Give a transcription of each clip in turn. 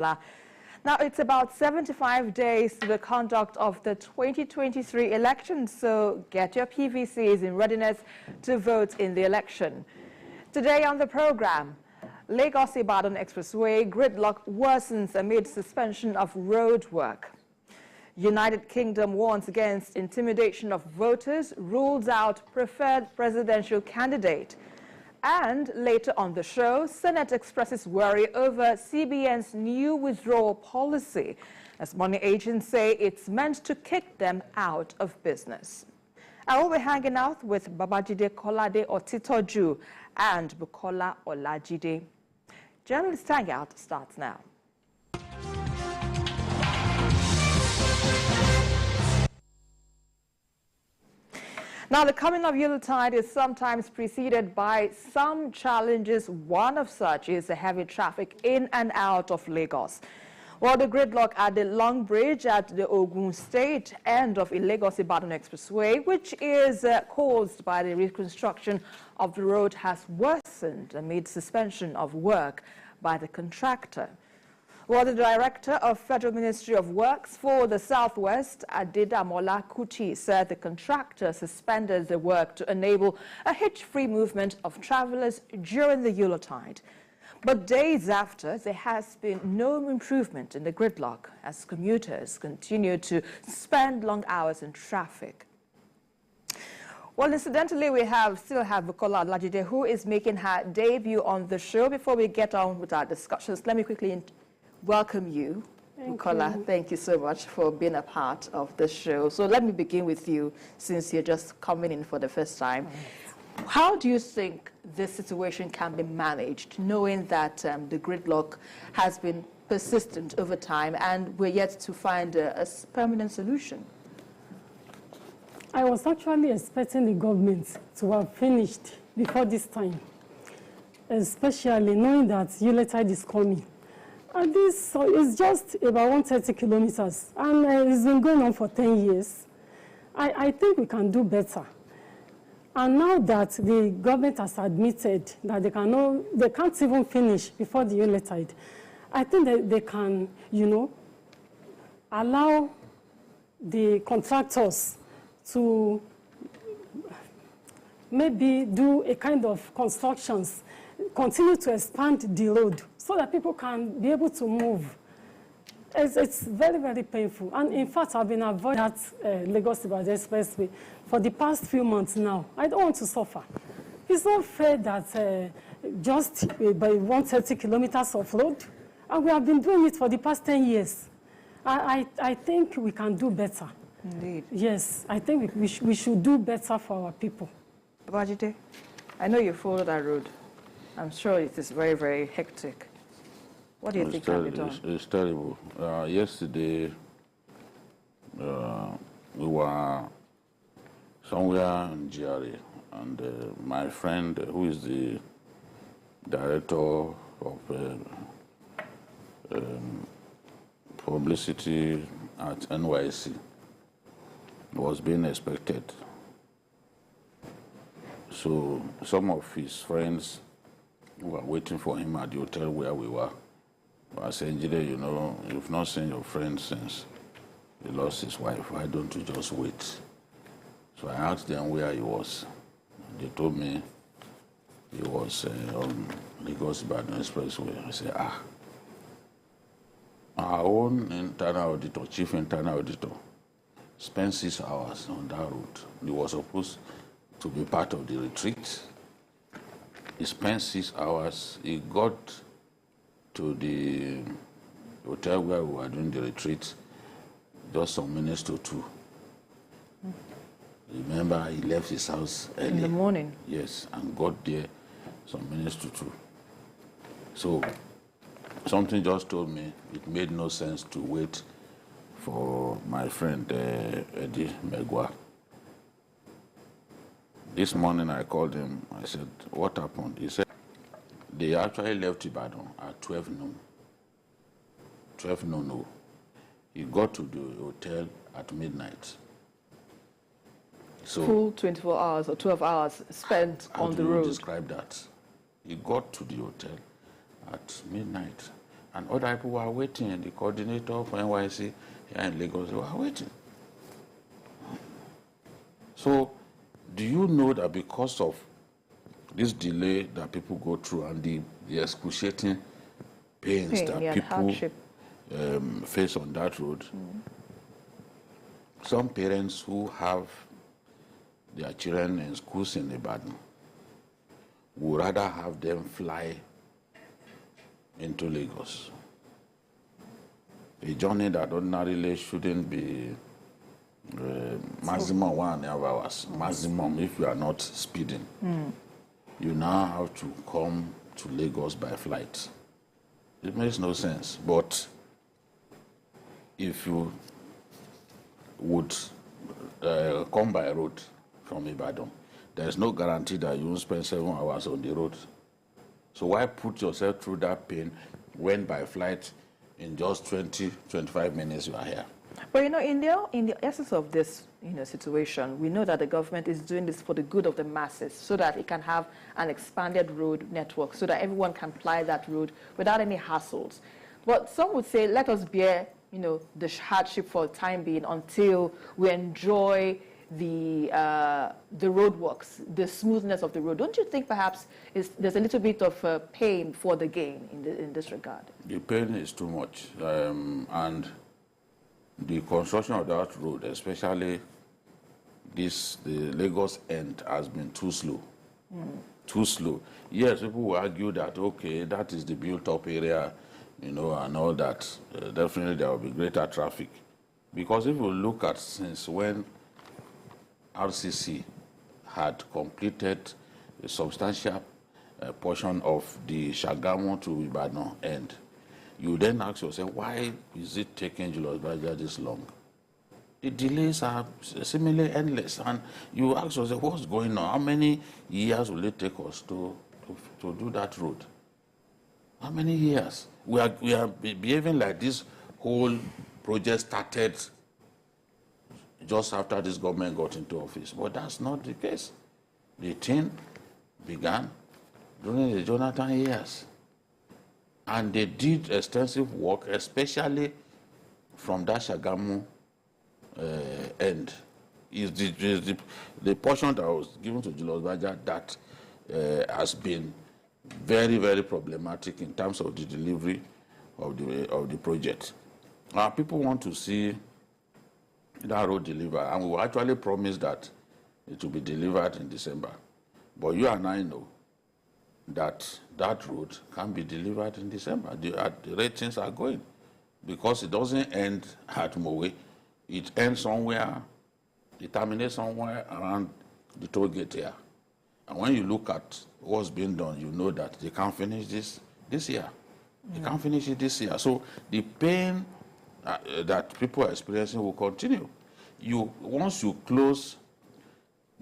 Now, it's about 75 days to the conduct of the 2023 election, so get your PVCs in readiness to vote in the election. Today on the program, Lagos-Ibadan Expressway gridlock worsens amid suspension of road work. United Kingdom warns against intimidation of voters, rules out preferred presidential candidate. And later on the show, Senate expresses worry over CBN's new withdrawal policy, as money agents say it's meant to kick them out of business. I will be hanging out with Babajide Kolade Otitoju and Bukola Olajide. Journalist Hangout starts now. Now, the coming of Yuletide is sometimes preceded by some challenges. One of such is the heavy traffic in and out of Lagos. Well, the gridlock at the Long Bridge at the Ogun State end of the Lagos-Ibadan Expressway, which is caused by the reconstruction of the road, has worsened amid suspension of work by the contractor. Well, the director of Federal Ministry of Works for the Southwest, Adedamola Kuti, said the contractor suspended the work to enable a hitch-free movement of travelers during the Yuletide. But days after, there has been no improvement in the gridlock as commuters continue to spend long hours in traffic. Well, incidentally, we still have Bukola Olajide, who is making her debut on the show. Before we get on with our discussions, let me quickly welcome you, Bukola. Thank you so much for being a part of the show. So let me begin with you, since you're just coming in for the first time. How do you think this situation can be managed, knowing that the gridlock has been persistent over time and we're yet to find a permanent solution? I was actually expecting the government to have finished before this time, especially knowing that Yuletide is coming. And this is just about 130 kilometers, and it's been going on for 10 years. I think we can do better. And now that the government has admitted that they can't even finish before the Yuletide, I think that they can, allow the contractors to maybe do a kind of constructions, continue to expand the road so that people can be able to move. It's very, very painful. And in fact, I've been avoiding that Lagos-Ibadan Expressway for the past few months now. I don't want to suffer. It's not fair that just by 130 kilometers of road, and we have been doing it for the past 10 years. I think we can do better. Indeed. Yes, I think we should do better for our people. Babajide, I know you follow that road. I'm sure it is very, very hectic. What do you think can be done? It's terrible. Yesterday, we were somewhere in GRA, and my friend, who is the director of publicity at NYC, was being expected. So some of his friends were waiting for him at the hotel where we were. I said, Jide, you've not seen your friend since he lost his wife. Why don't you just wait? So I asked them where he was. They told me he was on Lagos-Ibadan Expressway. I said, our own internal auditor, chief internal auditor, spent 6 hours on that route. He was supposed to be part of the retreat. He spent 6 hours. He got to the hotel where we were doing the retreat just some minutes to 2. Remember, he left his house early. In the morning? Yes, and got there some minutes to 2. So something just told me it made no sense to wait for my friend Eddie Megwa. This morning I called him. I said, what happened? He said, they actually left Ibadan at 12 noon. 12 noon, no. He got to the hotel at midnight. So full 24 hours or 12 hours spent on the road. How do you describe that? He got to the hotel at midnight. and other people were waiting. The coordinator for NYC here in Lagos, they were waiting. So, do you know that because of this delay that people go through and the excruciating pains that people face on that road, some parents who have their children in schools in Ibadan would rather have them fly into Lagos. A journey that ordinarily shouldn't be maximum 1.5 hours, maximum if you are not speeding. You now have to come to Lagos by flight. It makes no sense. But if you would come by road from Ibadan, there is no guarantee that you won't spend 7 hours on the road. So why put yourself through that pain when by flight in just 20-25 minutes you are here? But in the essence of this situation, we know that the government is doing this for the good of the masses, so that it can have an expanded road network, so that everyone can ply that road without any hassles. But some would say, let us bear the hardship for the time being until we enjoy the roadworks, the smoothness of the road. Don't you think perhaps there's a little bit of pain for the gain in this regard? The pain is too much, and the construction of that road, especially the Lagos end, has been too slow. Too slow. Yes, people will argue that, okay, that is the built-up area, and all that. Definitely there will be greater traffic. Because if you look at since when RCC had completed a substantial portion of the Shagamu to Ibadan end, you then ask yourself, why is it taking Lagos-Ibadan this long? The delays are seemingly endless, and you ask yourself, what's going on? How many years will it take us to do that road? How many years? We are behaving like this whole project started just after this government got into office, but that's not the case. The thing began during the Jonathan years. And they did extensive work, especially from that Shagamu end. Is the portion that was given to Lagos-Ibadan that has been very, very problematic in terms of the delivery of the project. People want to see that road delivered, and we will actually promise that it will be delivered in December. But you and I know that road can be delivered in December. The rate things are going, because it doesn't end at Mowe. It ends somewhere, it terminates somewhere around the toll gate here. And when you look at what's being done, you know that they can't finish this year. They can't finish it this year. So the pain that people are experiencing will continue. Once you close,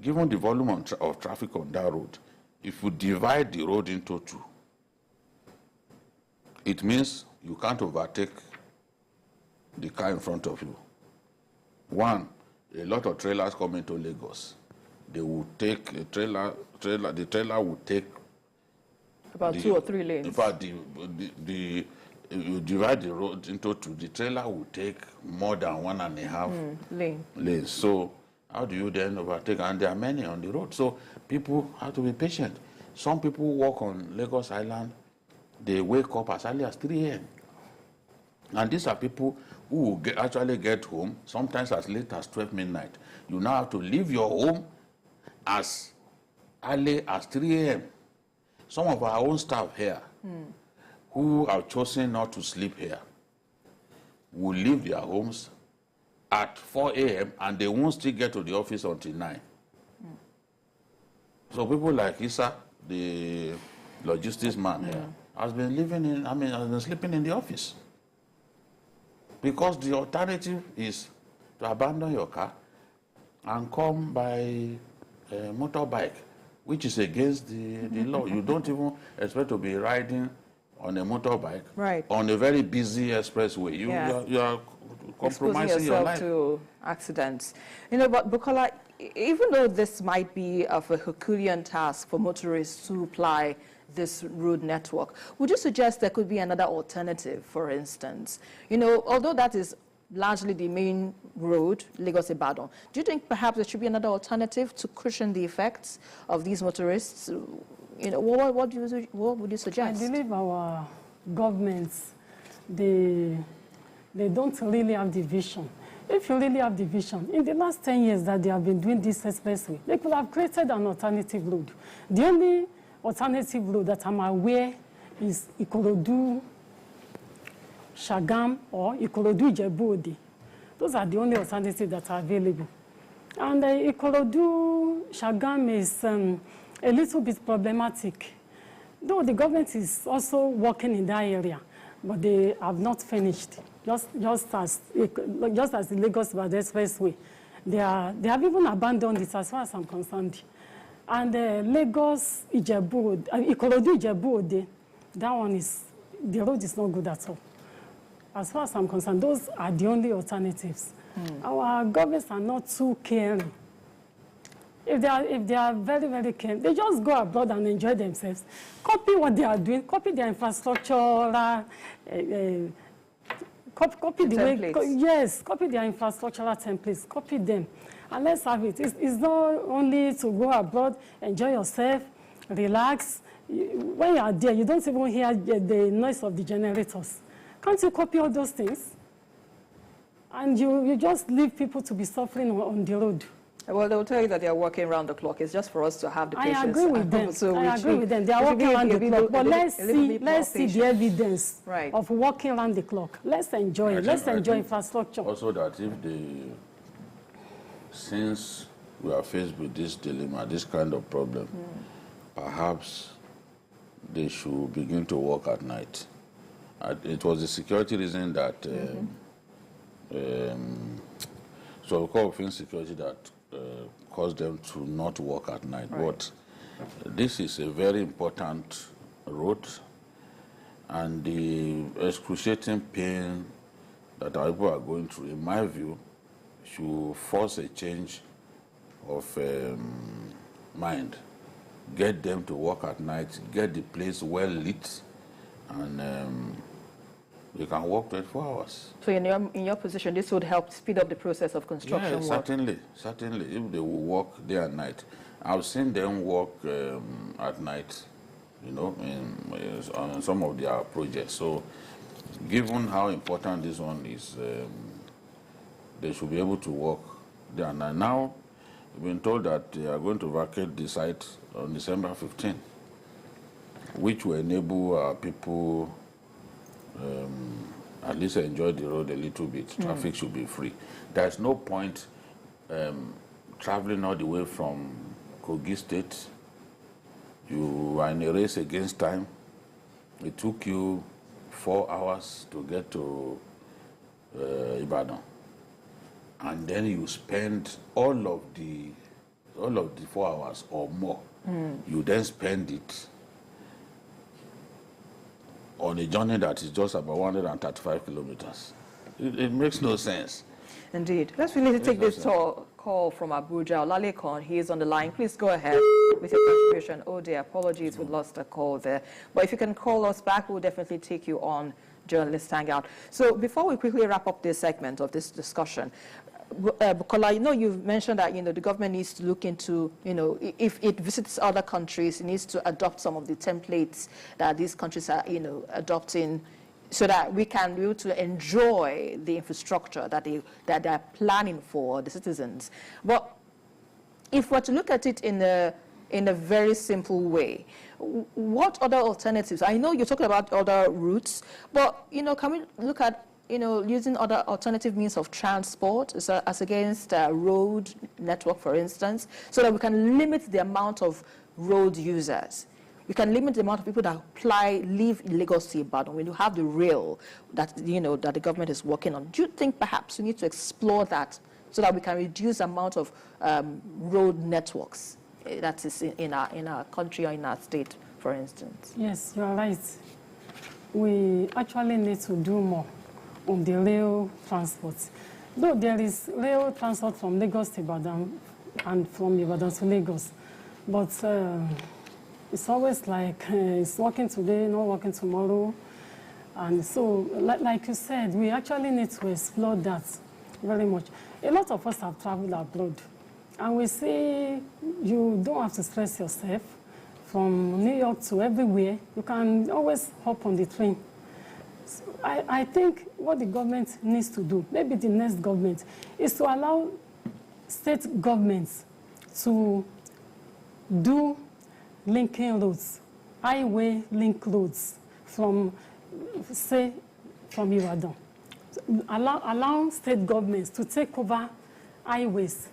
given the volume of traffic on that road, if you divide the road into two, it means you can't overtake the car in front of you. One, a lot of trailers come into Lagos. They will take the trailer will take about 2 or 3 lanes. In fact, you divide the road into two, the trailer will take more than 1.5 lanes. So how do you then overtake? And there are many on the road. So people have to be patient. Some people walk on Lagos Island, they wake up as early as 3 a.m. And these are people who will actually get home sometimes as late as 12 midnight. You now have to leave your home as early as 3 a.m. Some of our own staff here who have chosen not to sleep here will leave their homes at 4 a.m. and they won't still get to the office until 9. So people like Issa, the logistics man here, has been has been sleeping in the office. Because the alternative is to abandon your car and come by motorbike, which is against the law. You don't even expect to be riding on a motorbike on a very busy expressway. You are compromising your life. To accidents. But Bukola, even though this might be of a Herculean task for motorists to ply this road network. Would you suggest there could be another alternative, for instance? Although that is largely the main road, Lagos-Ibadan, do you think perhaps there should be another alternative to cushion the effects of these motorists? What would you suggest? I believe our governments, they don't really have the vision. If you really have the vision, in the last 10 years that they have been doing this expressway, they could have created an alternative road. The only alternative road that I'm aware is Ikorodu, Shagam, or Ikorodu Ijebu-Ode. Those are the only alternatives that are available. And Ikorodu Shagam is a little bit problematic, though the government is also working in that area, but they have not finished. Just as the Lagos-Ibadan Expressway, they have even abandoned it as far as I'm concerned. And Lagos-Ijebu, Ikorodu Ijebu-Ode, that one the road is not good at all. As far as I'm concerned, those are the only alternatives. Our governments are not too caring. If they are very, very caring, they just go abroad and enjoy themselves. Copy what they are doing, copy their infrastructure, copy the way, yes, copy their infrastructural templates, copy them, and let's have it. It's not only to go abroad, enjoy yourself, relax. When you are there, you don't even hear the noise of the generators. Can't you copy all those things? And you just leave people to be suffering on the road. Well, they'll tell you that they are working around the clock. It's just for us to have the patience. I agree with them. I agree with them. They are working around the clock. But let's see the evidence of working around the clock. Let's enjoy it. Let's enjoy infrastructure. Also that since we are faced with this dilemma, this kind of problem, perhaps they should begin to work at night. It was the security reason that, so we call insecurity that caused them to not work at night. Right. But this is a very important road, and the excruciating pain that our people are going through, in my view, should force a change of mind. Get them to work at night, get the place well lit, and we can work 24 hours. So in your position, this would help speed up the process of construction work? Certainly. If they will work day and night. I've seen them work at night, on some of their projects. So given how important this one is, they should be able to work day and night. Now, we've been told that they are going to vacate the site on December 15, which will enable our people at least enjoy the road a little bit. Traffic should be free. There's no point traveling all the way from Kogi State. You are in a race against time. It took you 4 hours to get to Ibadan, and then you spend all of the 4 hours or more. You then spend it on a journey that is just about 135 kilometers. It makes no sense. Indeed. Let's really take this call from Abuja. Lalekon, he is on the line. Please go ahead with your contribution. Oh dear, apologies, we lost a call there. But if you can call us back, we'll definitely take you on Journalist Hangout. So before we quickly wrap up this segment of this discussion, Bukola, you've mentioned that, the government needs to look into, if it visits other countries, it needs to adopt some of the templates that these countries are, adopting, so that we can be able to enjoy the infrastructure that they're planning for the citizens. But if we're to look at it in a very simple way, what other alternatives? I know you're talking about other routes, but, can we look at using other alternative means of transport as against road network, for instance, so that we can limit the amount of road users. We can limit the amount of people that live in Lagos-Ibadan when you have the rail that, that the government is working on. Do you think perhaps we need to explore that so that we can reduce the amount of road networks that is in our country or in our state, for instance? Yes, you are right. We actually need to do more on the rail transport. Though there is rail transport from Lagos to Ibadan and from Ibadan to Lagos, but it's always like it's working today, not working tomorrow. And so, like you said, we actually need to explore that very much. A lot of us have traveled abroad, and we say you don't have to stress yourself from New York to everywhere. You can always hop on the train. So I think what the government needs to do, maybe the next government, is to allow state governments to do linking roads, highway link roads from, say, from Ibadan. Allow state governments to take over highways.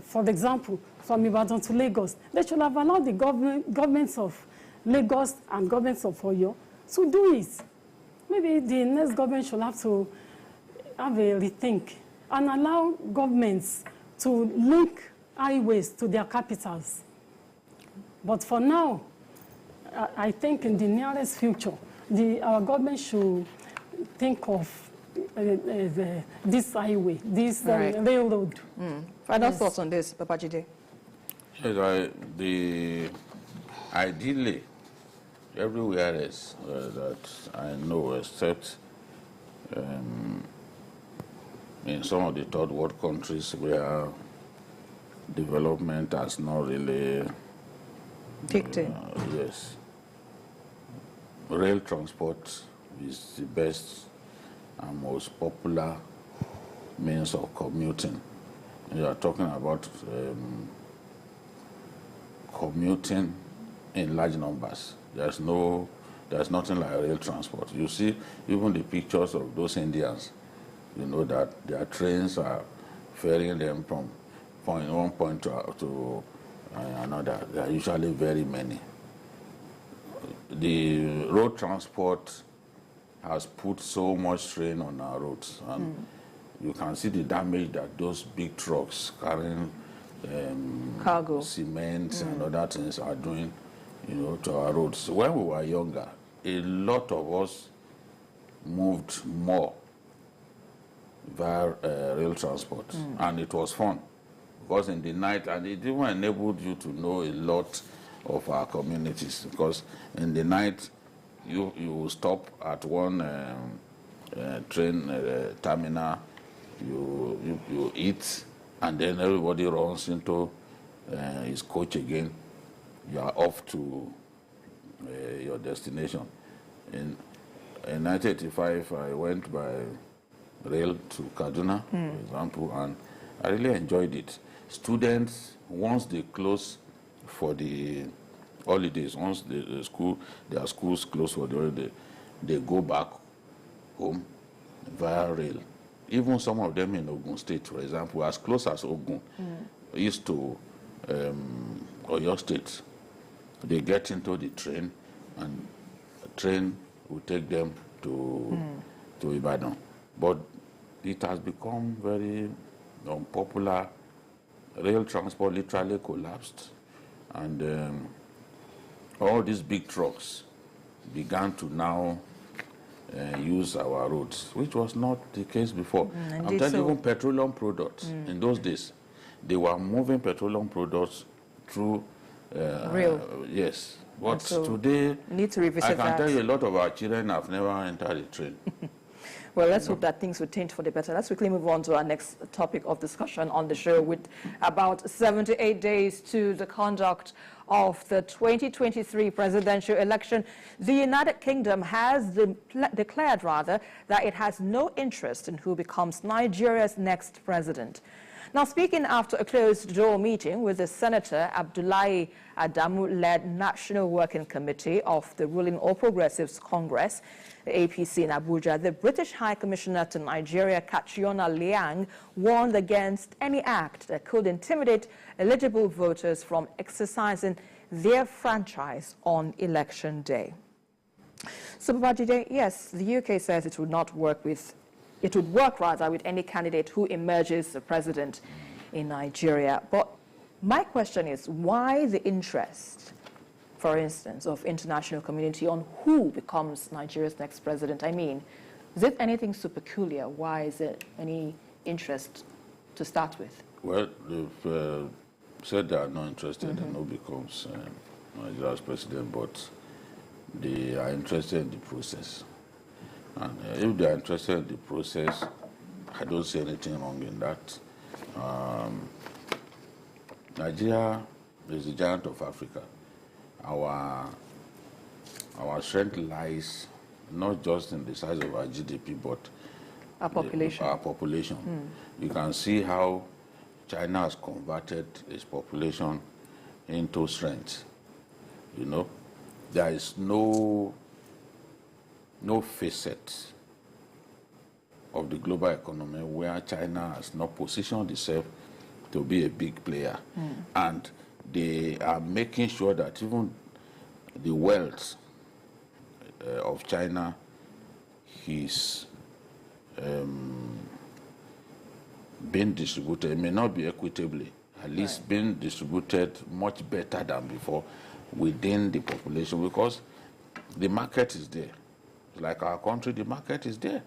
For example, from Ibadan to Lagos. They should have allowed the governments of Lagos and governments of Oyo to do it. Maybe the next government should have to have a rethink and allow governments to link highways to their capitals. But for now, I think in the nearest future, our government should think of this highway, this railroad. Final thoughts on this, Babajide? Yes, ideally, everywhere else that I know, except in some of the third world countries where development has not really kicked in. Yes. Rail transport is the best and most popular means of commuting. You are talking about commuting in large numbers. There's nothing like rail transport. You see, even the pictures of those Indians, you know that their trains are ferrying them from one point to another. There are usually very many. The road transport has put so much strain on our roads, and you can see the damage that those big trucks carrying cargo, cement and other things are doing, to our roads. When we were younger, a lot of us moved more via rail transport, and it was fun because in the night, and it even enabled you to know a lot of our communities, because in the night you stop at one train terminal, you eat, and then everybody runs into his coach again. You are off to your destination. In 1985, I went by rail to Kaduna, for example, and I really enjoyed it. Students, once they close for the holidays, once their schools close for the holiday, they go back home via rail. Even some of them in Ogun State, for example, as close as Ogun, east to Oyo State, they get into the train, and the train will take them to Ibadan. But it has become very unpopular. Rail transport literally collapsed, and all these big trucks began to now use our roads, which was not the case before. I'm telling you, even petroleum products in those days, they were moving petroleum products through rail. Yes, but today, need to revisit I can that. tell you a lot of our children have never entered a train. Well, let's hope that things will change for the better. Let's quickly move on to our next topic of discussion on the show. With about 78 days to the conduct of the 2023 presidential election, the United Kingdom has declared that it has no interest in who becomes Nigeria's next president. Now, speaking after a closed-door meeting with the Senator Abdullahi Adamu-led National Working Committee of the ruling All Progressives Congress, the APC in Abuja, the British High Commissioner to Nigeria, Katriona Liang, warned against any act that could intimidate eligible voters from exercising their franchise on election day. So, Babajide, yes, the UK says it would work with any candidate who emerges the president in Nigeria. But my question is, why the interest, for instance, of international community on who becomes Nigeria's next president? I mean, is it anything so peculiar? Why is it any interest to start with? Well, they've said they are not interested in who becomes Nigeria's president, but they are interested in the process. And if they are interested in the process, I don't see anything wrong in that. Nigeria is the giant of Africa. Our strength lies not just in the size of our GDP, but Our population. Our population. You can see how China has converted its population into strength. You know, there is no facet of the global economy where China has not positioned itself to be a big player. And they are making sure that even the wealth of China is being distributed. It may not be equitably, at least being distributed much better than before within the population, because the market is there. Like our country, the market is there.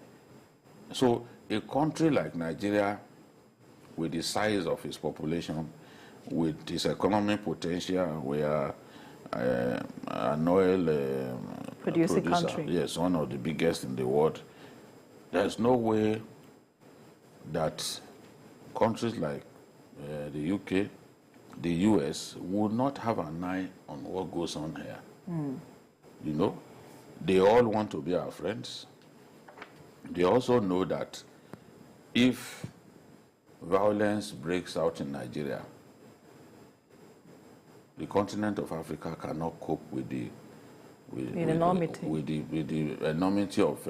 So a country like Nigeria, with the size of its population, with its economic potential, we are an oil Producing producer. country. Yes, one of the biggest in the world. There's no way that countries like the UK, the US, would not have an eye on what goes on here. You know, they all want to be our friends. They also know that if violence breaks out in Nigeria, the continent of Africa cannot cope with the enormity of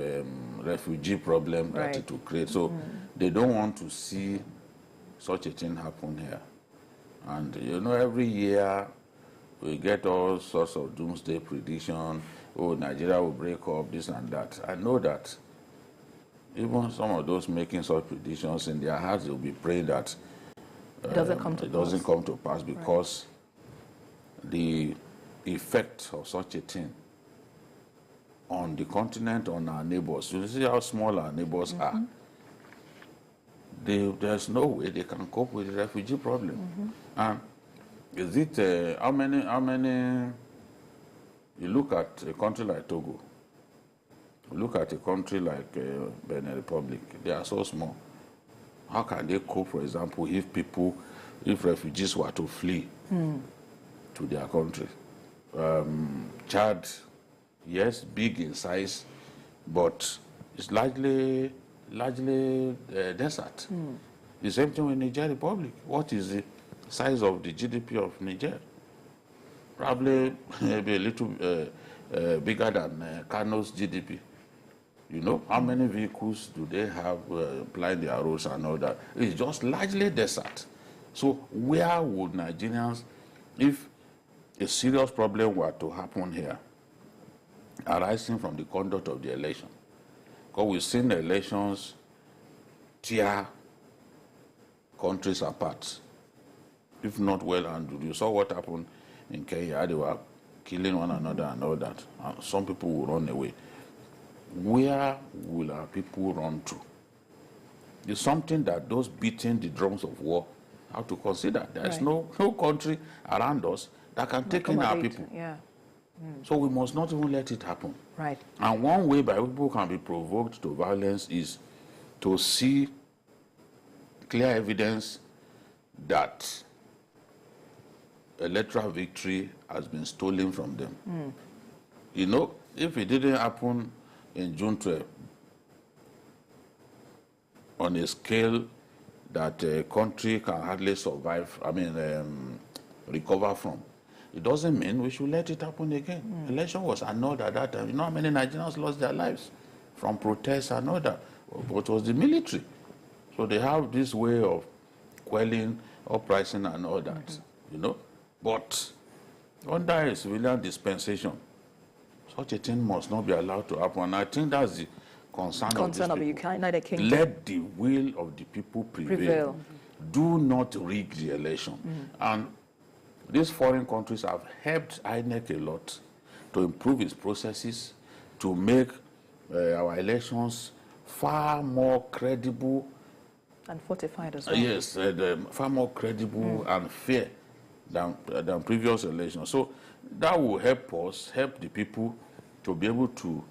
refugee problem that it will create. So they don't want to see such a thing happen here. And you know, every year we get all sorts of doomsday prediction. Oh, Nigeria will break up, this and that. I know that even some of those making such predictions, in their hearts they'll be praying that it doesn't come to pass, because the effect of such a thing on the continent, on our neighbors, you see how small our neighbors are. There's no way they can cope with the refugee problem. And is it how many? You look at a country like Togo. You look at a country like Benin Republic. They are so small. How can they cope, for example, if refugees were to flee to their country? Chad, yes, big in size, but it's largely desert. The same thing with Niger Republic. What is the size of the GDP of Niger? Probably maybe a little bigger than Kano's GDP. You know, how many vehicles do they have plying their roads and all that? It's just largely desert. So where would Nigerians, if a serious problem were to happen here, arising from the conduct of the election? Because we've seen the elections tear countries apart, if not well handled. You saw what happened in Kenya. They were killing one another and all that. Some people will run away. Where will our people run to? It's something that those beating the drums of war have to consider. There is no country around us that can take in our people. So we must not even let it happen. Right. And one way by which people can be provoked to violence is to see clear evidence that electoral victory has been stolen from them. You know, if it didn't happen in June 12, on a scale that a country can hardly survive, recover from, it doesn't mean we should let it happen again. Election was annulled at that time. You know how many Nigerians lost their lives from protests and all that? But it was the military. So they have this way of quelling, uprising and all that, you know. But under a civilian dispensation, such a thing must not be allowed to happen. And I think that's the concern of these people. United Kingdom. Let the will of the people prevail. Do not rig the election. And these foreign countries have helped INEC a lot to improve its processes, to make our elections far more credible. And fortified as well. Yes, far more credible and fair than previous elections. So That will help us, help the people to be able to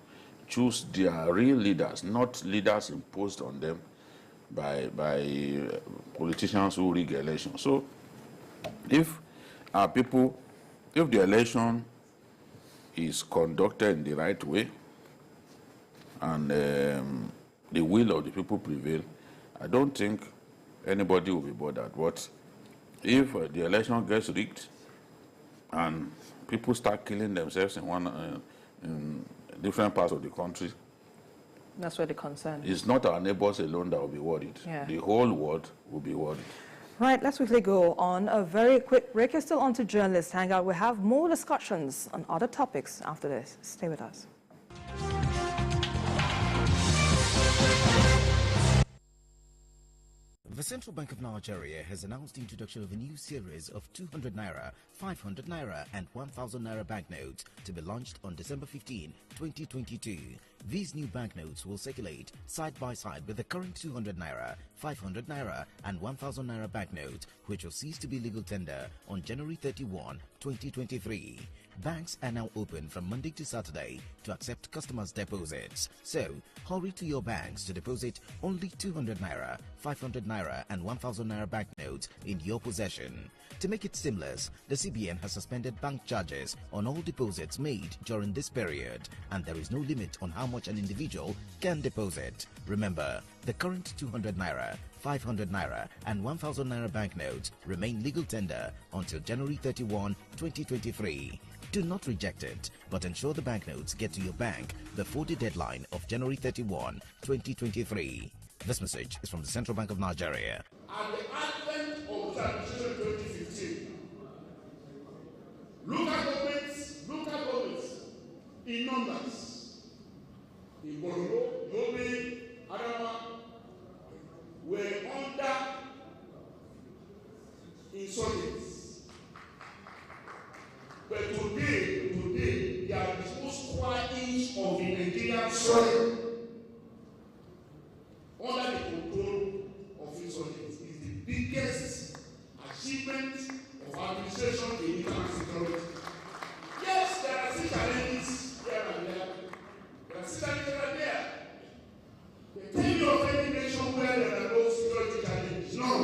choose their real leaders, not leaders imposed on them by politicians who rig elections. So if our people, if the election is conducted in the right way and the will of the people prevail, I don't think anybody will be bothered. But if the election gets rigged and people start killing themselves in different parts of the country, that's where the concern is. It's not our neighbors alone that will be worried. Yeah. The whole world will be worried. Right, let's quickly go on a very quick break. You're still on to Journalist Hangout. We have more discussions on other topics after this. Stay with us. The Central Bank of Nigeria has announced the introduction of a new series of 200 Naira, 500 Naira and 1000 Naira banknotes to be launched on December 15, 2022. These new banknotes will circulate side by side with the current 200 Naira, 500 Naira and 1000 Naira banknote, which will cease to be legal tender on January 31, 2023. Banks are now open from Monday to Saturday to accept customers' deposits. So, hurry to your banks to deposit only 200 Naira, 500 Naira and 1000 Naira banknotes in your possession. To make it seamless, the CBN has suspended bank charges on all deposits made during this period, and there is no limit on how much an individual can deposit. Remember, the current 200 Naira, 500 Naira and 1000 Naira banknotes remain legal tender until January 31, 2023. Do not reject it, but ensure the banknotes get to your bank before the deadline of January 31, 2023. This message is from the Central Bank of Nigeria. At the advent of transition 2015, local governments in numbers, in Borno, Yobe, Adama, were under insurgents. But today, they are the most square inch of the Nigerian soil under the control of insurgents. Is the biggest achievement of administration in international security. Yes, there are still challenges here and there. There are still challenges here and there. The tell you of any nation where there are no security challenges. No.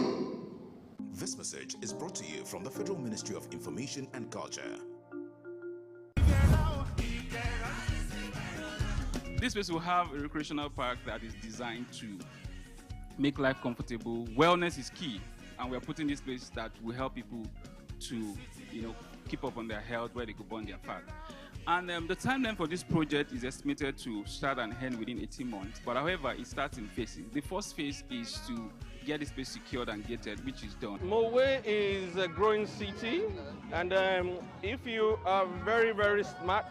This message is brought to you from the Federal Ministry of Information and Culture. This place will have a recreational park that is designed to make life comfortable. Wellness is key, and we're putting this place that will help people to, keep up on their health where they go burn their fat. And the timeline for this project is estimated to start and end within 18 months. But however, it starts in phases. The first phase is to get this place secured and gated, which is done. Mowe is a growing city, and if you are very, very smart,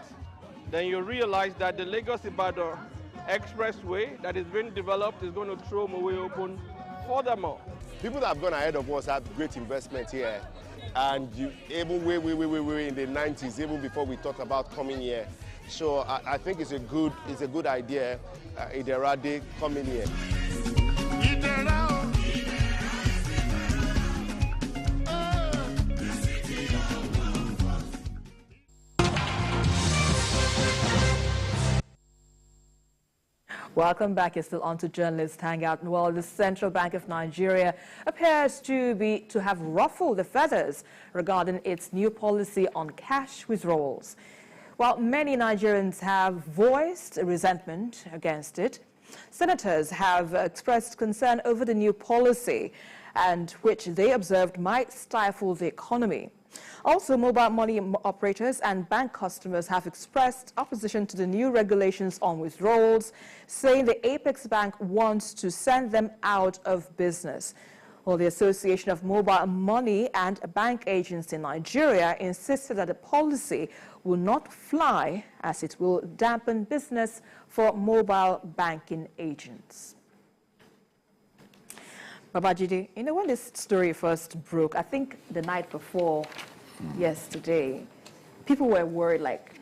then you realize that the Lagos-Ibadan expressway that is being developed is going to throw Mowe open furthermore. People that have gone ahead of us have great investment here, and even way in the 90s, even before we thought about coming here. So I think it's a good idea, Iderade coming here. Welcome back. You're still on to Journalist Hangout. Well, the Central Bank of Nigeria appears to have ruffled the feathers regarding its new policy on cash withdrawals. While many Nigerians have voiced resentment against it, senators have expressed concern over the new policy, and which they observed might stifle the economy. Also, mobile money operators and bank customers have expressed opposition to the new regulations on withdrawals, saying the Apex Bank wants to send them out of business. Well, the Association of Mobile Money and Bank Agents in Nigeria insisted that the policy will not fly, as it will dampen business for mobile banking agents. Babajide, when this story first broke, I think the night before yesterday, people were worried, like,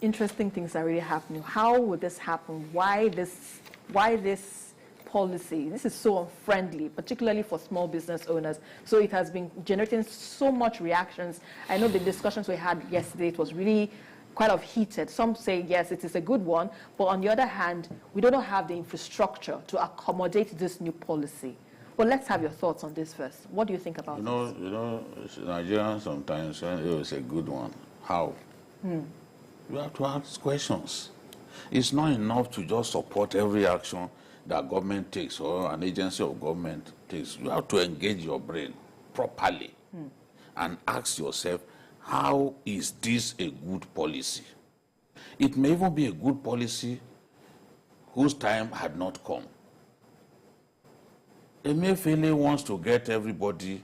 interesting things are really happening. How would this happen? Why this policy, this is so unfriendly, particularly for small business owners. So it has been generating so much reactions. I know the discussions we had yesterday, it was really quite heated. Some say, yes, it is a good one, but on the other hand, we don't have the infrastructure to accommodate this new policy. But let's have your thoughts on this first. What do you think about this? You know, Nigerians sometimes say it's a good one. How? You have to ask questions. It's not enough to just support every action that government takes or an agency of government takes. You have to engage your brain properly and ask yourself, how is this a good policy? It may even be a good policy whose time had not come. Emefiele wants to get everybody,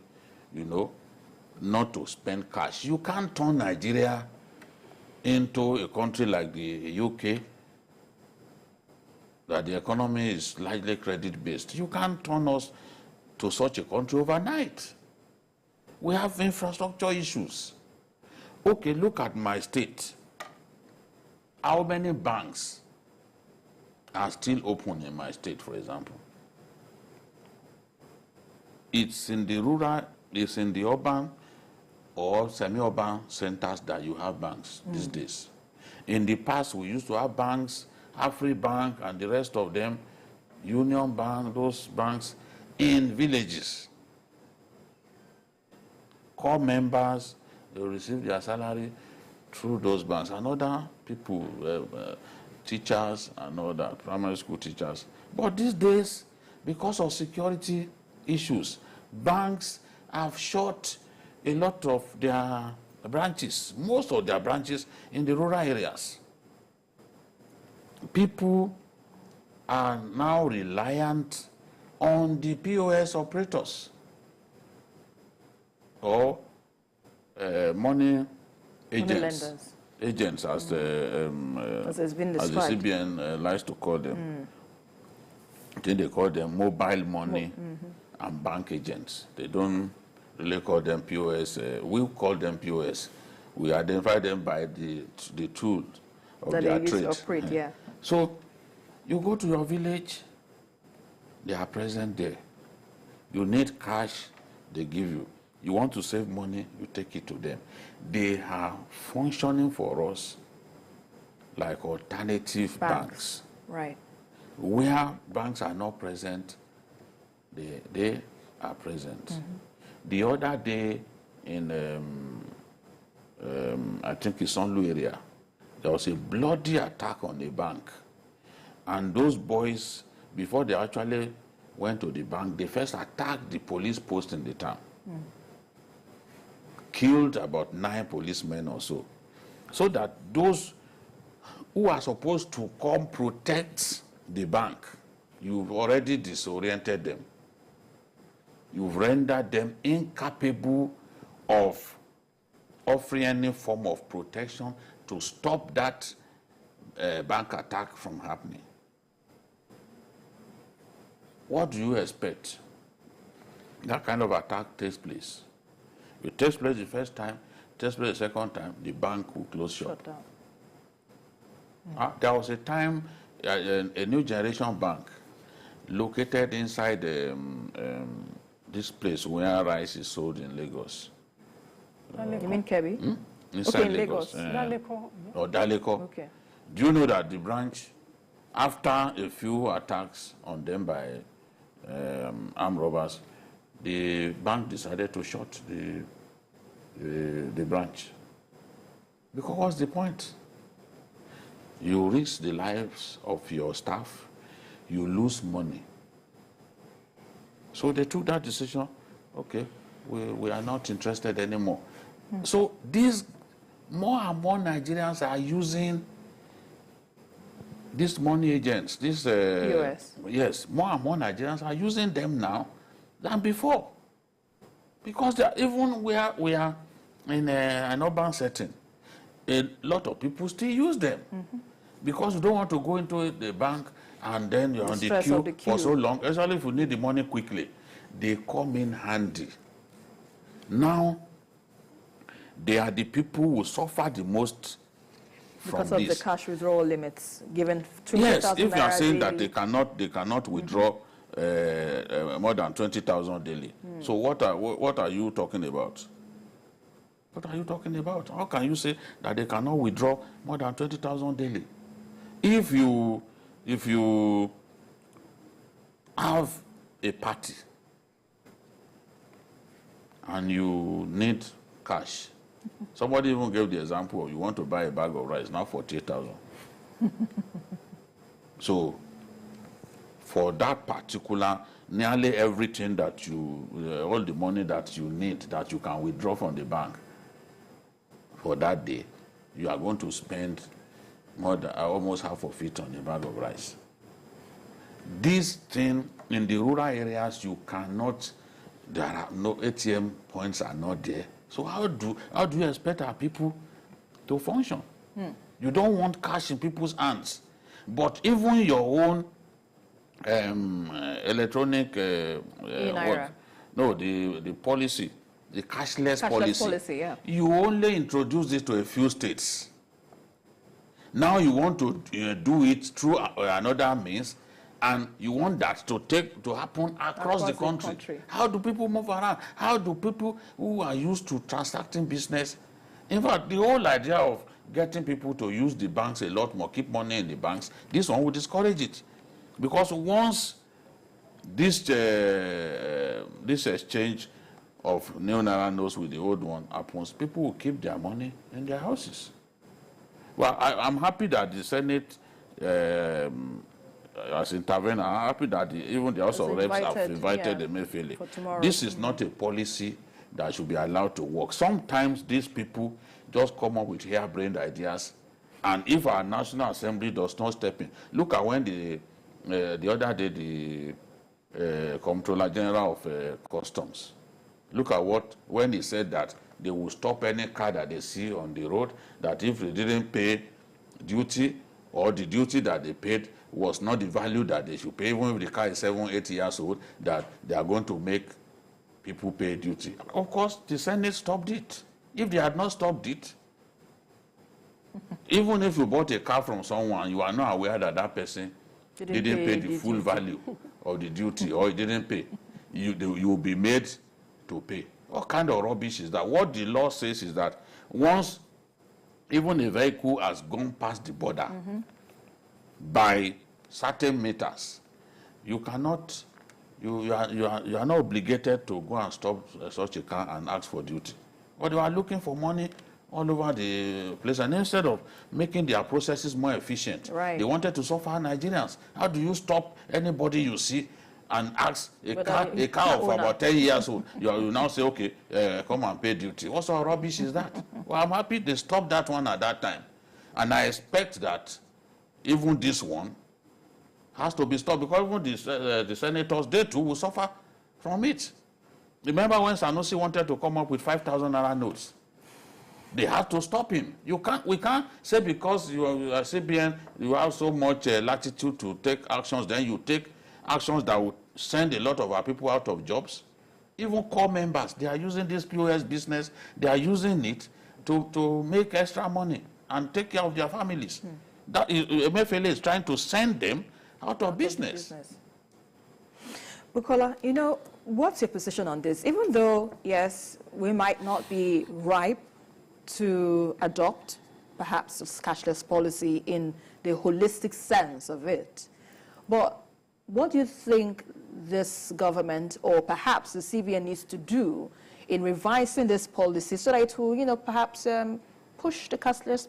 you know, not to spend cash. You can't turn Nigeria into a country like the UK, that the economy is largely credit-based. You can't turn us to such a country overnight. We have infrastructure issues. Okay, look at my state. How many banks are still open in my state, for example? It's in the rural, it's in the urban or semi-urban centers that you have banks these days. In the past, we used to have banks, AfriBank and the rest of them, Union Bank, those banks in villages. Core members, they receive their salary through those banks. And other people, teachers and all that, primary school teachers. But these days, because of security issues, banks have shut a lot of their branches, most of their branches in the rural areas. People are now reliant on the POS operators or money agents. Agents, as the CBN likes to call them. I think they call them mobile money and bank agents. They don't really call them POS. We call them POS. We identify them by the tool of their trade. So you go to your village, they are present there. You need cash, they give you. You want to save money, you take it to them. They are functioning for us like alternative banks. Right. Where banks are not present, they are present. The other day in, I think it's Sonlu area, there was a bloody attack on the bank. And those boys, before they actually went to the bank, they first attacked the police post in the town. Killed about 9 policemen or so. So that those who are supposed to come protect the bank, you've already disoriented them. You've rendered them incapable of offering any form of protection to stop that bank attack from happening. What do you expect? That kind of attack takes place. It takes place the first time, takes place the second time, the bank will close shop. There was a time, a new generation bank located inside this place where rice is sold in Lagos. You mean Kebbi? Inside in Lagos. Daleko. Or Daleko. Okay. Do you know that the branch, after a few attacks on them by armed robbers, the bank decided to shut the branch? Because what's the point? You risk the lives of your staff, you lose money. So they took that decision, okay, we are not interested anymore. So these more and more Nigerians are using these money agents, these yes, more and more Nigerians are using them now than before, because even where we are in an urban setting, a lot of people still use them because you don't want to go into the bank and then you're on the queue for so long, especially if you need the money quickly. They come in handy. Now, they are the people who suffer the most from because of the cash withdrawal limits given to yes, if you are saying that they cannot withdraw more than 20,000 daily. So what are you talking about? What are you talking about? How can you say that they cannot withdraw more than 20,000 daily? If you have a party and you need cash, somebody even gave the example of you want to buy a bag of rice, now 48,000. So for that particular, nearly everything that you, all the money that you need, that you can withdraw from the bank for that day, you are going to spend more than almost half of it on a bag of rice. This thing in the rural areas, you cannot, there are no ATM points are not there. So how do you expect our people to function? You don't want cash in people's hands. But even your own electronic, the policy, the cashless policy, yeah. You only introduce it to a few states. Now you want to do it through another means, and you want that to happen across the country. How do people move around? How do people who are used to transacting business? In fact, the whole idea of getting people to use the banks a lot more, keep money in the banks, this one will discourage it. Because once this exchange of new Naira notes with the old one happens, people will keep their money in their houses. Well, I'm happy that the Senate has intervened. I'm happy that even the House of Reps have invited Emefiele. This is not a policy that should be allowed to work. Sometimes these people just come up with harebrained ideas, and if our National Assembly does not step in, look at when the other day the Comptroller General of Customs, look at when he said that they will stop any car that they see on the road, that if they didn't pay duty, or the duty that they paid was not the value that they should pay, even if the car is 7-8 years old, that they are going to make people pay duty. Of course, the Senate stopped it. If they had not stopped it, even if you bought a car from someone, you are not aware that that person didn't pay the full value of the duty, or he didn't pay, you will be made to pay. What kind of rubbish is that? What the law says is that once even a vehicle has gone past the border by certain meters, you cannot, you are not obligated to go and stop such a car and ask for duty. But they are looking for money all over the place, and instead of making their processes more efficient, they wanted to suffer Nigerians. How do you stop anybody you see and ask a car of about 10 years old, you now say, okay, come and pay duty? What sort of rubbish is that? Well, I'm happy they stopped that one at that time. And I expect that even this one has to be stopped, because even the senators, they too will suffer from it. Remember when Sanusi wanted to come up with 5,000 Naira notes? They had to stop him. We can't say because you are CBN, you have so much latitude to take actions, then you take actions that would send a lot of our people out of jobs. Even core members, they are using this POS business, they are using it to make extra money and take care of their families. That Emefiele is trying to send them out of business. Bukola, you know, what's your position on this? Even though, yes, we might not be ripe to adopt perhaps a cashless policy in the holistic sense of it, but what do you think this government, or perhaps the CBN, needs to do in revising this policy so that it will, you know, perhaps push the cashless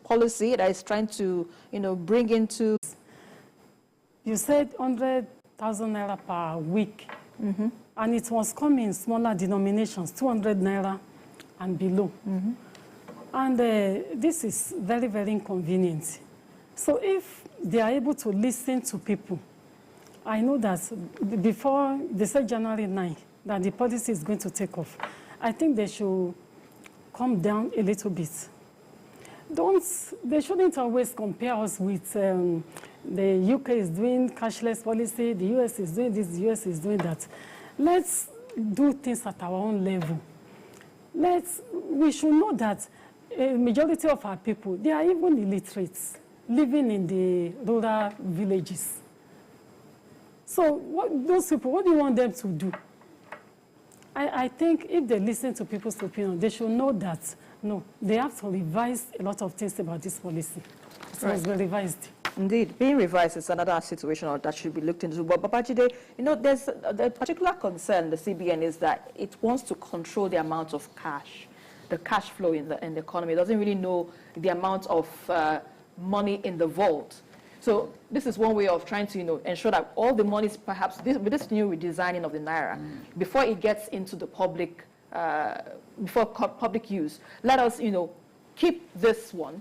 policy that is trying to, you know, bring into... You said 100,000 Naira per week, and it was coming in smaller denominations, 200 Naira and below. And this is very, very inconvenient. So if they are able to listen to people, I know that before they said January 9, that the policy is going to take off, I think they should come down a little bit. They shouldn't always compare us with the UK is doing cashless policy, the US is doing this, the US is doing that. Let's do things at our own level. We should know that a majority of our people, they are even illiterates, living in the rural villages. So those people, what do you want them to do? I think if they listen to people's opinion, they should know that, no, they have to revise a lot of things about this policy. It must be revised. Indeed, being revised is another situation that should be looked into. But Babajide, there's the particular concern the CBN is that it wants to control the amount of cash, the cash flow in the economy. It doesn't really know the amount of money in the vault. So this is one way of trying to, ensure that all the monies, perhaps with this new redesigning of the naira, before it gets into the public, before public use, let us, keep this one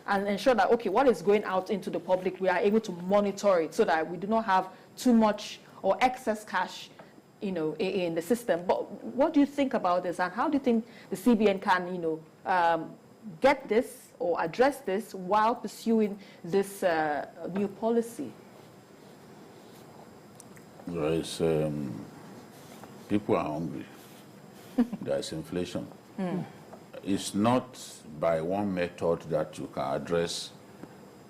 and ensure that, okay, what is going out into the public, we are able to monitor it so that we do not have too much or excess cash, in the system. But what do you think about this, and how do you think the CBN can, get this or address this while pursuing this new policy? There's, people are hungry. There's inflation. It's not by one method that you can address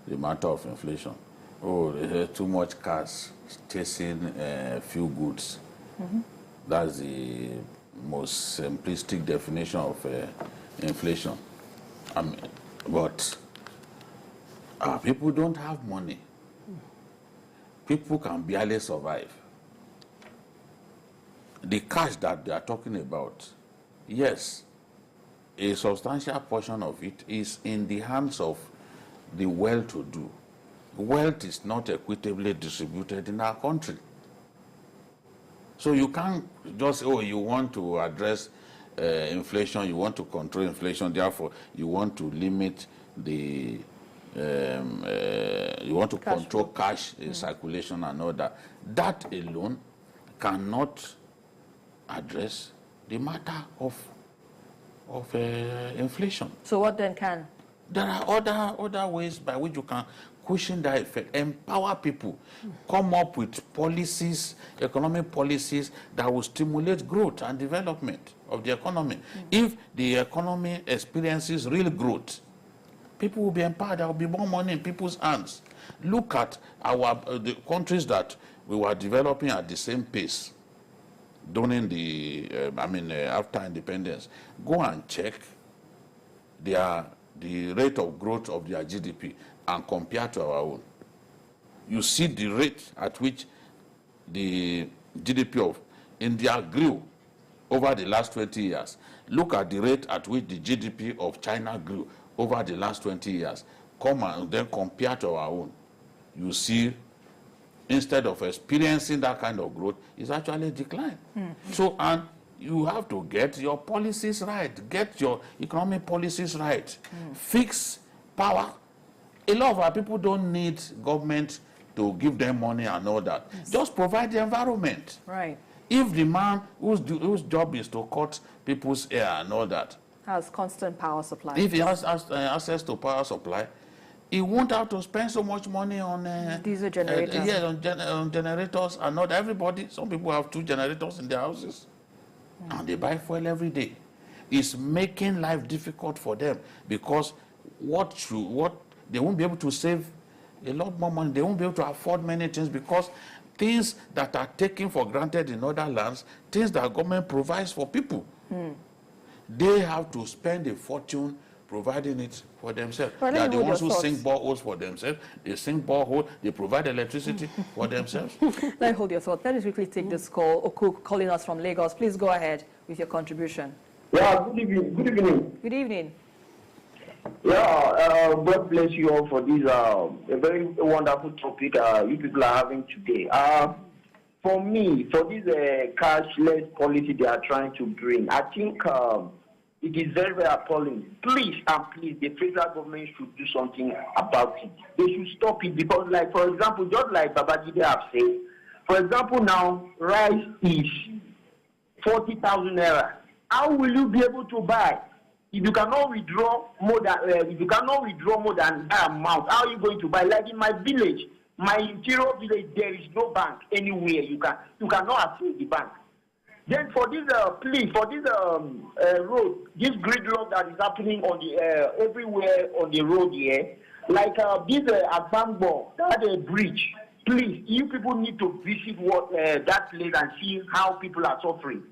the matter of inflation. Oh, there's too much cash chasing few goods. That's the most simplistic definition of inflation. But people don't have money. People can barely survive. The cash that they are talking about, yes, a substantial portion of it is in the hands of the well-to-do. Wealth is not equitably distributed in our country. So you can't just, you want to address inflation, you want to control inflation, therefore you want to limit the, you want to control cash circulation and all that. That alone cannot address the matter of inflation. So what then can? There are other ways by which you can cushion that effect, empower people, come up with policies, economic policies that will stimulate growth and development of the economy. If the economy experiences real growth, people will be empowered. There will be more money in people's hands. Look at the countries that we were developing at the same pace during the, after independence. Go and check the rate of growth of their GDP and compare to our own. You see the rate at which the GDP of India grew over the last 20 years. Look at the rate at which the GDP of China grew over the last 20 years. Come and then compare to our own. You see, instead of experiencing that kind of growth, it's actually a decline. So, and you have to get your policies right, get your economic policies right, fix power. A lot of our people don't need government to give them money and all that. Just provide the environment. Right. If the man whose job is to cut people's hair and all that has constant power supply. If he has access to power supply, he won't have to spend so much money on diesel generators. On generators and not everybody. Some people have 2 generators in their houses, and they buy fuel every day. It's making life difficult for them because they won't be able to save a lot more money. They won't be able to afford many things because things that are taken for granted in other lands, things that government provides for people, they have to spend a fortune providing it for themselves. They are the ones who sink boreholes for themselves. They sink borehole, they provide electricity for themselves. Let me hold your thought. Let us quickly take this call. Oku calling us from Lagos. Please go ahead with your contribution. Yeah, good evening. Good evening. Good evening. Yeah, God bless you all for this a very wonderful topic you people are having today. For me, for this cashless policy they are trying to bring, I think it is very, very appalling. Please, the federal government should do something about it. They should stop it because, like, for example, just like Babajide have said, for example, now rice is 40,000 naira. How will you be able to buy? If you cannot withdraw more than that amount, how are you going to buy? Like in my village, my interior village, there is no bank anywhere. You cannot access the bank. Then for this road, this gridlock that is happening on the everywhere on the road here, like this Agbangbo, that bridge, Please, you people need to visit that place and see how people are suffering.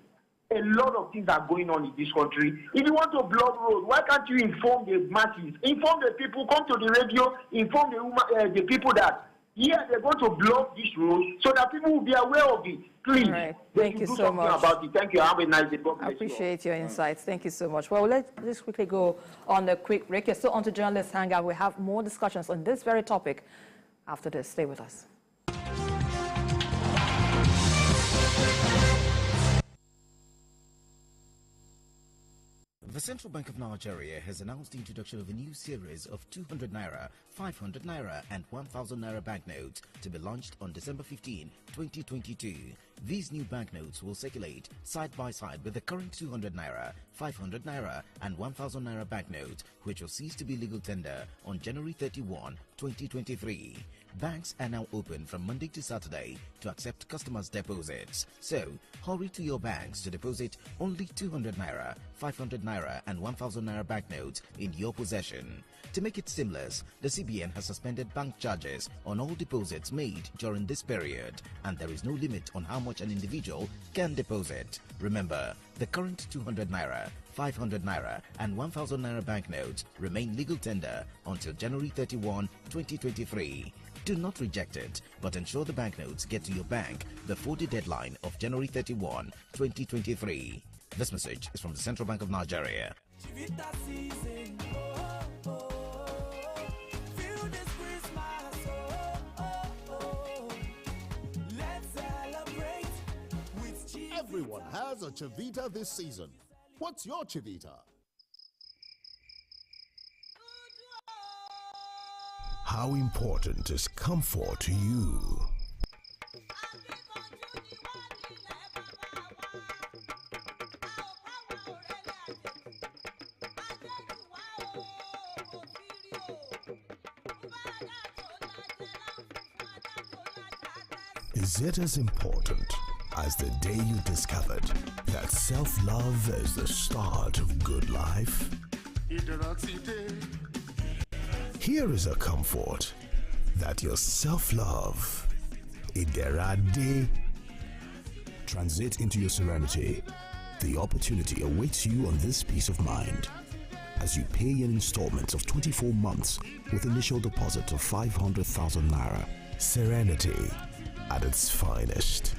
A lot of things are going on in this country. If you want to block road, why can't you inform the masses? Inform the people, come to the radio, inform the people that, yeah, they're going to block this road so that people will be aware of it. Please. Right. Thank you so much. About it. Thank you. Have a nice day. I appreciate your insights. Thank you so much. Well, let's quickly go on a quick break. You're still on to Journalists Hangout. We have more discussions on this very topic after this. Stay with us. The Central Bank of Nigeria has announced the introduction of a new series of 200 naira, 500 naira and 1000 naira banknotes to be launched on December 15, 2022. These new banknotes will circulate side by side with the current 200 naira, 500 naira and 1000 naira banknotes, which will cease to be legal tender on January 31, 2023. Banks are now open from Monday to Saturday to accept customers' deposits. So, hurry to your banks to deposit only 200 naira, 500 naira and 1000 naira banknotes in your possession. To make it seamless, the CBN has suspended bank charges on all deposits made during this period, and there is no limit on how much an individual can deposit. Remember, the current 200 naira, 500 naira and 1000 naira banknotes remain legal tender until January 31, 2023. Do not reject it, but ensure the banknotes get to your bank before the deadline of January 31, 2023. This message is from the Central Bank of Nigeria. Everyone has a Chivita this season. What's your Chivita? How important is comfort to you? Is it as important as the day you discovered that self-love is the start of good life? Here is a comfort that your self-love, Iderade, transit into your serenity. The opportunity awaits you on this peace of mind as you pay in installments of 24 months with initial deposit of 500,000 naira. Serenity at its finest.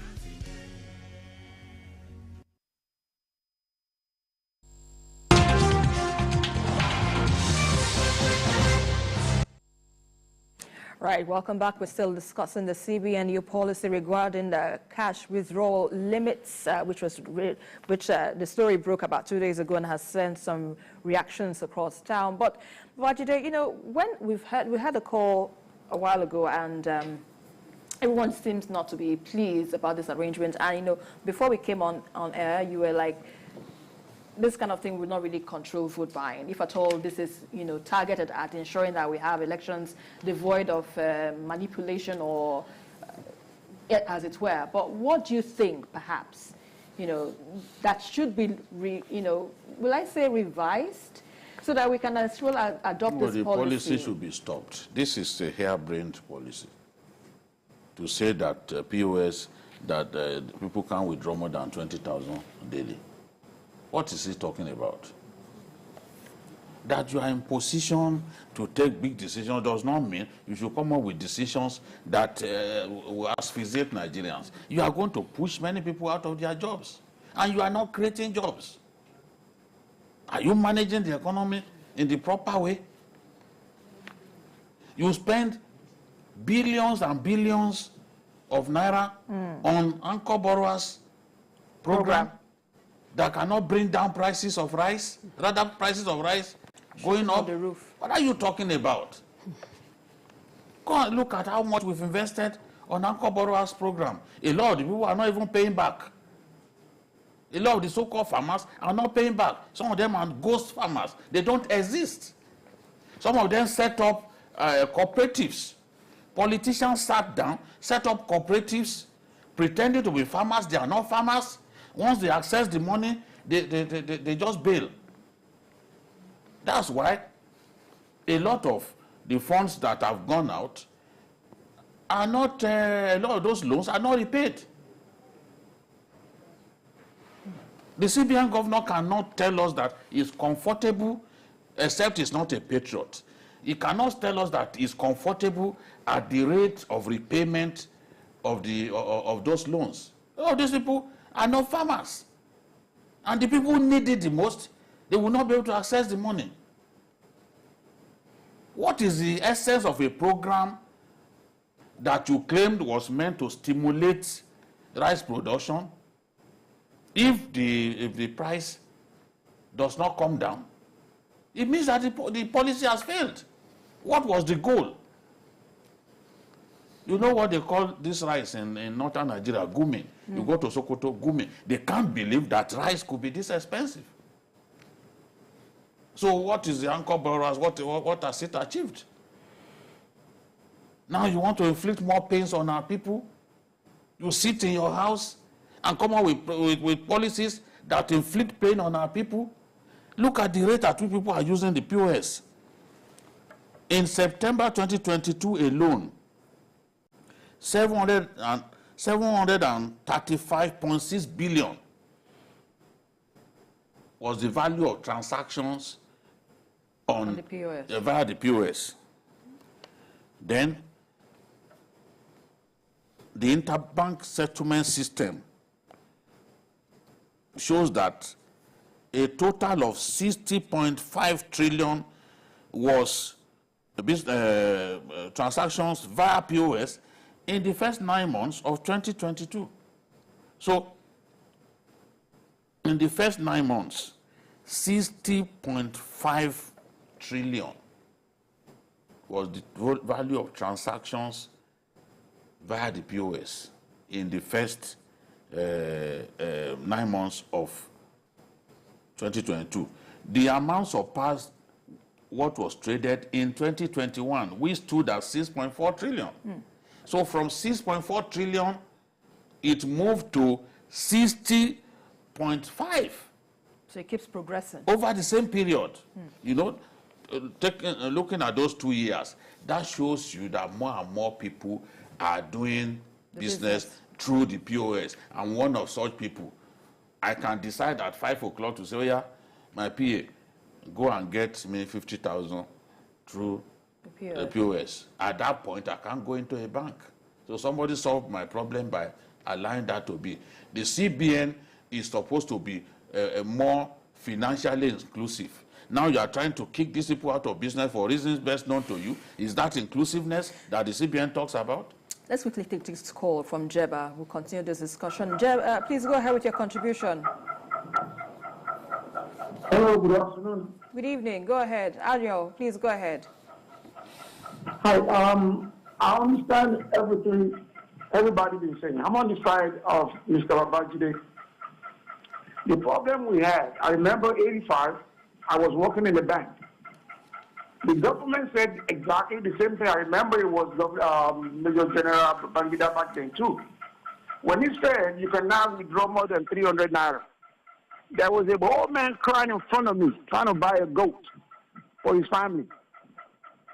Right, welcome back. We're still discussing the CBN new policy regarding the cash withdrawal limits, which the story broke about 2 days ago and has sent some reactions across town. But Vajide, you know, when we had a call a while ago, and everyone seems not to be pleased about this arrangement. And you know, before we came on air, you were like, this kind of thing will not really control vote buying. If at all, this is, you know, targeted at ensuring that we have elections devoid of manipulation or, as it were. But what do you think, perhaps, you know, that should be, will I say revised, so that we can as well adopt this policy? The policy should be stopped. This is a harebrained policy. To say that POS, that people can withdraw more than 20,000 daily. What is he talking about? That you are in position to take big decisions does not mean you should come up with decisions that will asphyxiate Nigerians. You are going to push many people out of their jobs, and you are not creating jobs. Are you managing the economy in the proper way? You spend billions and billions of naira on anchor borrowers program that cannot bring down prices of rice, rather prices of rice going up. The roof. What are you talking about? Go and look at how much we've invested on anchor borrowers program. A lot of the people are not even paying back. A lot of the so-called farmers are not paying back. Some of them are ghost farmers. They don't exist. Some of them set up cooperatives. Politicians sat down, set up cooperatives, pretending to be farmers. They are not farmers. Once they access the money, they just bail. That's why a lot of the funds that have gone out are not, a lot of those loans are not repaid. The CBN governor cannot tell us that he's comfortable, except he's not a patriot. He cannot tell us that he's comfortable at the rate of repayment of those loans. All these people are not farmers. And the people who need it the most, they will not be able to access the money. What is the essence of a program that you claimed was meant to stimulate rice production if the price does not come down? It means that the policy has failed. What was the goal? You know what they call this rice in northern Nigeria? Gumi. You go to Sokoto, Gumi. They can't believe that rice could be this expensive. So what is the anchor borrowers? What has it achieved? Now you want to inflict more pains on our people? You sit in your house and come up with policies that inflict pain on our people? Look at the rate at which people are using the POS. In September 2022 alone, 735.6 billion was the value of transactions on the POS. Via the POS. Then the interbank settlement system shows that a total of 60.5 trillion was transactions via POS in the first 9 months of 2022. So, in the first 9 months, 60.5 trillion was the value of transactions via the POS in the first 9 months of 2022. The amount surpassed what was traded in 2021, which stood at 6.4 trillion. So from 6.4 trillion, it moved to 60.5. So it keeps progressing. Over the same period. You know, looking at those 2 years, that shows you that more and more people are doing business through the POS. I'm one of such people. I can decide at 5 o'clock to say, oh yeah, my PA, go and get me 50,000 through the POS. At that point, I can't go into a bank. So somebody solved my problem by allowing that to be. The CBN is supposed to be more financially inclusive. Now you are trying to kick these people out of business for reasons best known to you. Is that inclusiveness that the CBN talks about? Let's quickly take this call from Jeba. We'll continue this discussion. Jeb, please go ahead with your contribution. Hello, good afternoon. Good evening. Go ahead. Ario, please go ahead. Hi. I understand everything everybody's been saying. I'm on the side of Mr. Babajide. The problem we had, I remember 85, I was working in the bank. The government said exactly the same thing. I remember it was Major General Babangida back then too. When he said you can now withdraw more than 300 naira, there was a old man crying in front of me, trying to buy a goat for his family.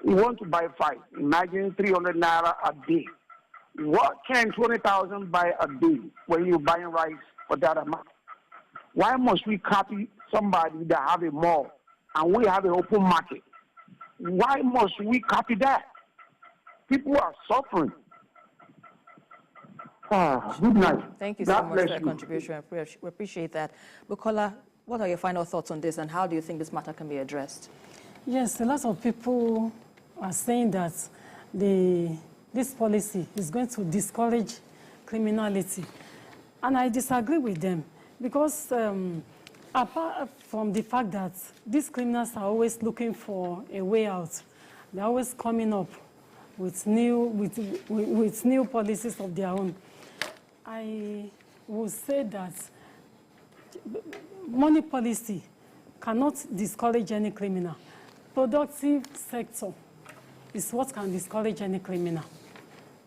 He wants to buy 5. Imagine 300 naira a day. What can 20,000 buy a day when you're buying rice for that amount? Why must we copy somebody that have a mall and we have an open market? Why must we copy that? People are suffering. Good night. Thank you so much for your contribution. We appreciate that. Bukola, what are your final thoughts on this and how do you think this matter can be addressed? Yes, a lot of people are saying that this policy is going to discourage criminality. And I disagree with them because apart from the fact that these criminals are always looking for a way out, they're always coming up with new policies of their own. I would say that money policy cannot discourage any criminal. Productive sector is what can discourage any criminal.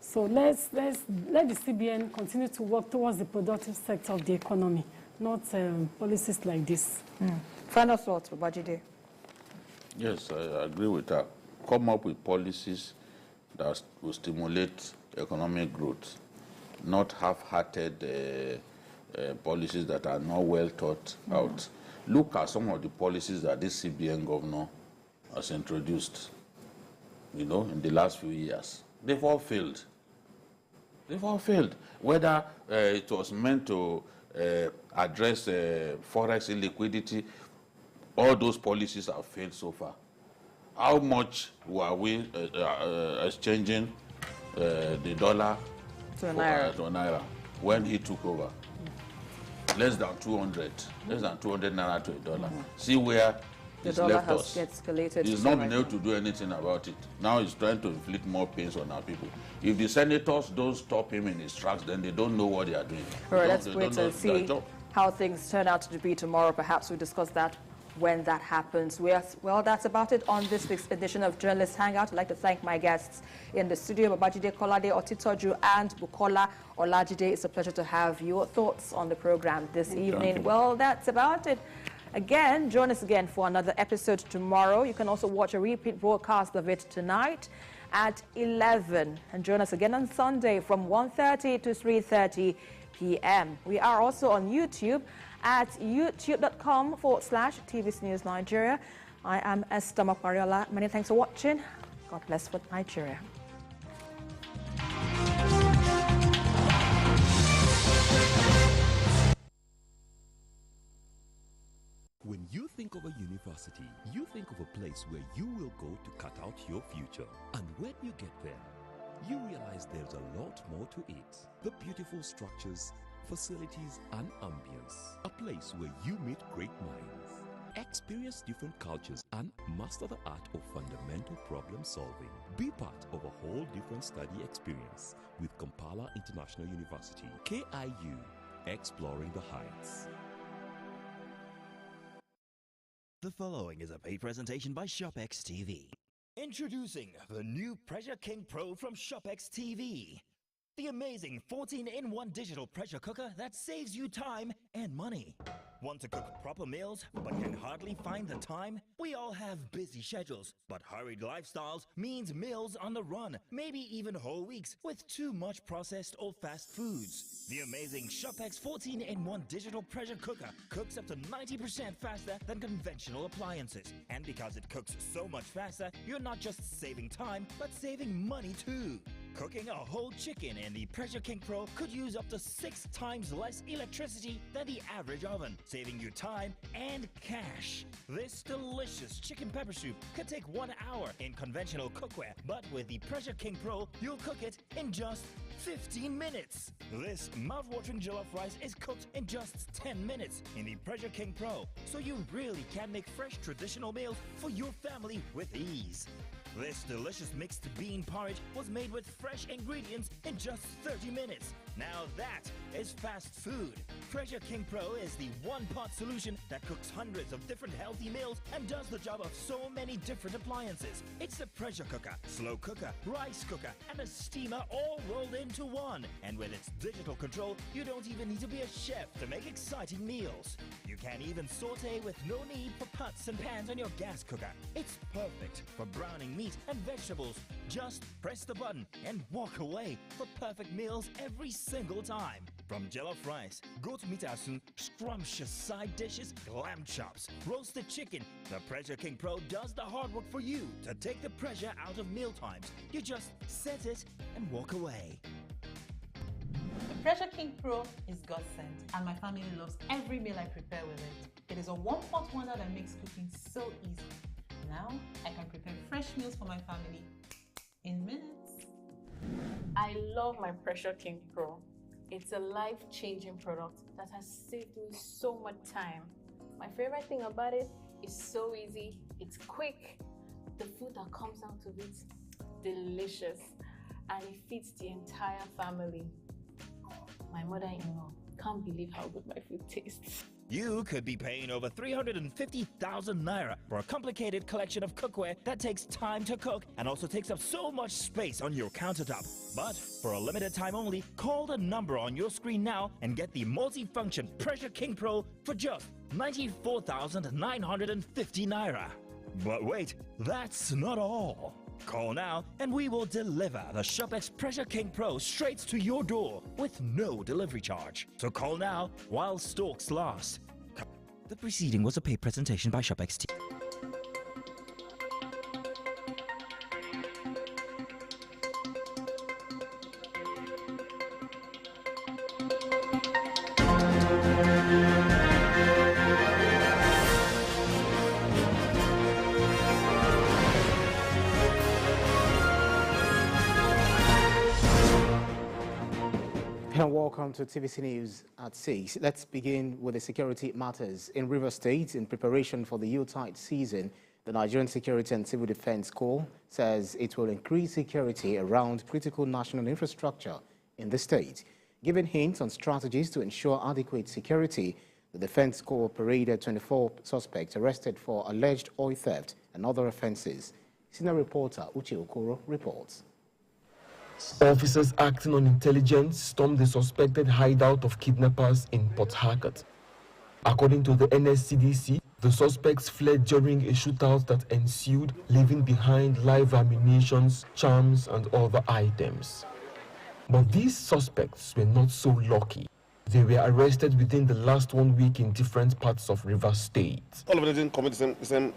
So let the CBN continue to work towards the productive sector of the economy, not policies like this. Final thoughts, Babajide. Yes, I agree with that. Come up with policies that will stimulate economic growth, not half-hearted policies that are not well thought out. Look at some of the policies that this CBN governor has introduced, in the last few years. They've all failed. They've all failed. Whether it was meant to address forex illiquidity, all those policies have failed so far. How much were we exchanging the dollar to a naira when he took over? Less than 200 naira to a dollar. See where it's left us. The dollar has escalated. He's not been able to do anything about it. Now he's trying to inflict more pains on our people. If the senators don't stop him in his tracks, then they don't know what they are doing. All right, let's wait and see how things turn out to be tomorrow. Perhaps we'll discuss that when that happens. Well, that's about it on this week's edition of Journalist Hangout. I'd like to thank my guests in the studio, Babajide Kolade Otitoju and Bukola Olajide. It's a pleasure to have your thoughts on the program this evening. Well, that's about it. Again, join us again for another episode tomorrow. You can also watch a repeat broadcast of it tonight at 11. And join us again on Sunday from 1:30 to 3:30 p.m. We are also on YouTube at youtube.com/TVC News Nigeria. I am Esther Mapariola. Many thanks for watching. God bless for Nigeria. When you think of a university, you think of a place where you will go to cut out your future. And when you get there, you realize there's a lot more to it. The beautiful structures, facilities and ambience. A place where you meet great minds, experience different cultures and master the art of fundamental problem solving. Be part of a whole different study experience with Kampala International University, KIU, exploring the heights. The following is a paid presentation by ShopX TV. Introducing the new Pressure King Pro from ShopX TV. The amazing 14-in-1 digital pressure cooker that saves you time and money. Want to cook proper meals but can hardly find the time? We all have busy schedules, but hurried lifestyles means meals on the run, maybe even whole weeks with too much processed or fast foods. The amazing ShopX 14-in-1 digital pressure cooker cooks up to 90% faster than conventional appliances. And because it cooks so much faster, you're not just saving time, but saving money too. Cooking a whole chicken in the Pressure King Pro could use up to 6 times less electricity than the average oven, saving you time and cash. This delicious chicken pepper soup could take 1 hour in conventional cookware, but with the Pressure King Pro, you'll cook it in just 15 minutes. This mouth-watering jollof rice is cooked in just 10 minutes in the Pressure King Pro, so you really can make fresh traditional meals for your family with ease. This delicious mixed bean porridge was made with fresh ingredients in just 30 minutes. Now that is fast food. Pressure King Pro is the one-pot solution that cooks hundreds of different healthy meals and does the job of so many different appliances. It's a pressure cooker, slow cooker, rice cooker, and a steamer all rolled into one. And with its digital control, you don't even need to be a chef to make exciting meals. You can even saute with no need for pots and pans on your gas cooker. It's perfect for browning meat and vegetables. Just press the button and walk away for perfect meals every single time. From jollof rice, goat meat asun, scrumptious side dishes, lamb chops, roasted chicken, the Pressure King Pro does the hard work for you to take the pressure out of meal times. You just set it and walk away. The Pressure King Pro is God-sent, and my family loves every meal I prepare with it. It is a one-pot wonder that makes cooking so easy. Now, I can prepare fresh meals for my family in minutes. I love my Pressure King Pro. It's a life-changing product that has saved me so much time. My favorite thing about it is so easy, it's quick, the food that comes out of it, delicious, and it feeds the entire family. My mother-in-law can't believe how good my food tastes. You could be paying over 350,000 naira for a complicated collection of cookware that takes time to cook and also takes up so much space on your countertop. But for a limited time only, call the number on your screen now and get the multi-function Pressure King Pro for just 94,950 naira. But wait, that's not all. Call now and we will deliver the ShopX Pressure King Pro straight to your door with no delivery charge. So call now while stocks last. The preceding was a paid presentation by ShopX TV. And welcome to TVC News at 6. Let's begin with the security matters. In Rivers State, in preparation for the Yuletide season, the Nigerian Security and Civil Defense Corps says it will increase security around critical national infrastructure in the state. Giving hints on strategies to ensure adequate security, the Defense Corps paraded 24 suspects arrested for alleged oil theft and other offences. Senior reporter Uche Okoro reports. Officers acting on intelligence stormed the suspected hideout of kidnappers in Port Harcourt. According to the NSCDC, the suspects fled during a shootout that ensued, leaving behind live ammunitions, charms, and other items. But these suspects were not so lucky. They were arrested within the last 1 week in different parts of Rivers State. All of them didn't commit the same